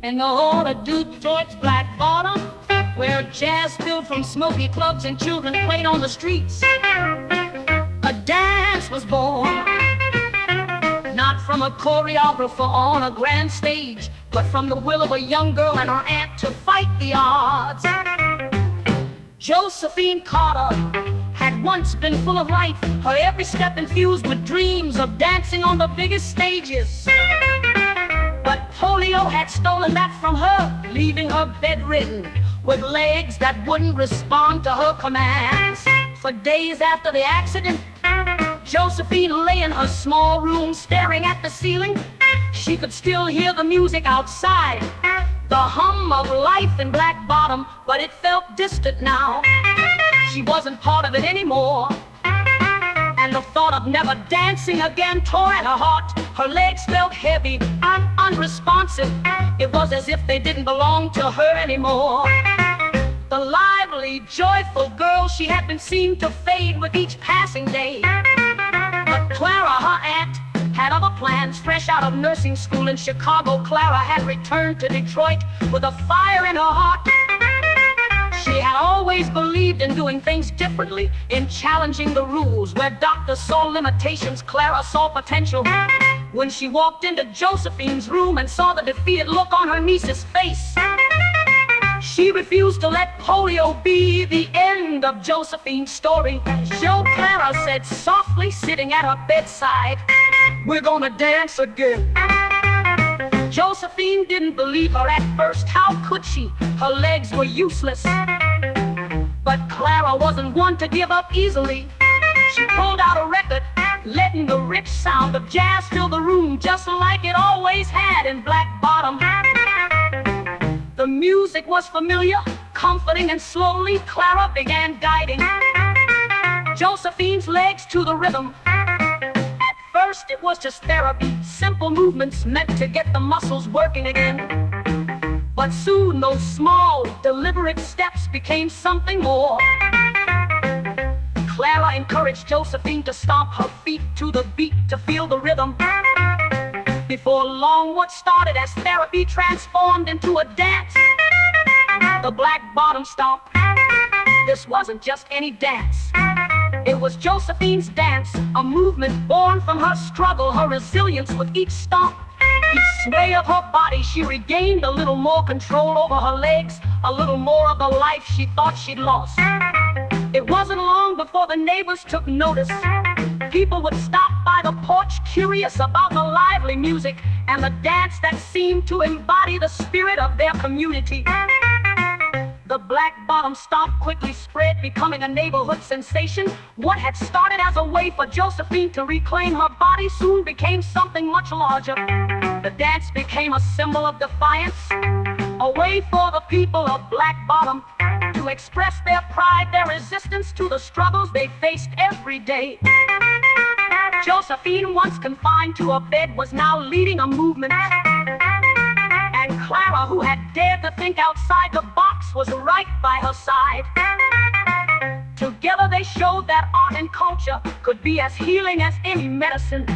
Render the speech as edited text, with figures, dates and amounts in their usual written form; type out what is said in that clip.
And the whole of Detroit's Black Bottom, where jazz spilled from smoky clubs and children played on the streets, a dance was born, not from a choreographer on a grand stage, but from the will of a young girl and her aunt to fight the odds. Josephine Carter had once been full of life, her every step infused with dreams of dancing on the biggest stages. But polio had stolen that from her, leaving her bedridden with legs that wouldn't respond to her commands. For days after the accident, Josephine lay in her small room staring at the ceiling. She could still hear the music outside, the hum of life in Black Bottom, but it felt distant now. She wasn't part of it anymore, and the thought of never dancing again tore at her heart. Her legs felt heavy and unresponsive. It was as if they didn't belong to her anymore. The lively, joyful girl she had been seen to fade with each passing day. But Clara, her aunt, had other plans. Fresh out of nursing school in Chicago, Clara had returned to Detroit with a fire in her heart. She had always believed in doing things differently, in challenging the rules. Where doctors saw limitations, Clara saw potential. When she walked into Josephine's room and saw the defeated look on her niece's face, she refused to let polio be the end of Josephine's story. So Clara said softly, sitting at her bedside, "We're gonna dance again." Josephine didn't believe her at first. How could she? Her legs were useless. But Clara wasn't one to give up easily. She pulled out a record, letting the rich sound of jazz fill the room just like it always had in Black Bottom. The music was familiar, comforting, and slowly Clara began guiding Josephine's legs to the rhythm. At first it was just therapy, simple movements meant to get the muscles working again. But soon those small, deliberate steps became something more. Clara encouraged Josephine to stomp her feet to the beat to feel the rhythm. Before long, what started as therapy transformed into a dance. The Black Bottom Stomp. This wasn't just any dance. It was Josephine's dance, a movement born from her struggle, her resilience. With each stomp, each sway of her body, she regained a little more control over her legs, a little more of the life she thought she'd lost. It wasn't long before the neighbors took notice. People would stop by the porch, curious about the lively music and the dance that seemed to embody the spirit of their community. The Black Bottom Stomp quickly spread, becoming a neighborhood sensation. What had started as a way for Josephine to reclaim her body soon became something much larger. The dance became a symbol of defiance, a way for the people of Black Bottom to express their pride, their resistance to the struggles they faced every day. Josephine, once confined to a bed, was now leading a movement. And Clara, who had dared to think outside the box, was right by her side. Together they showed that art and culture could be as healing as any medicine.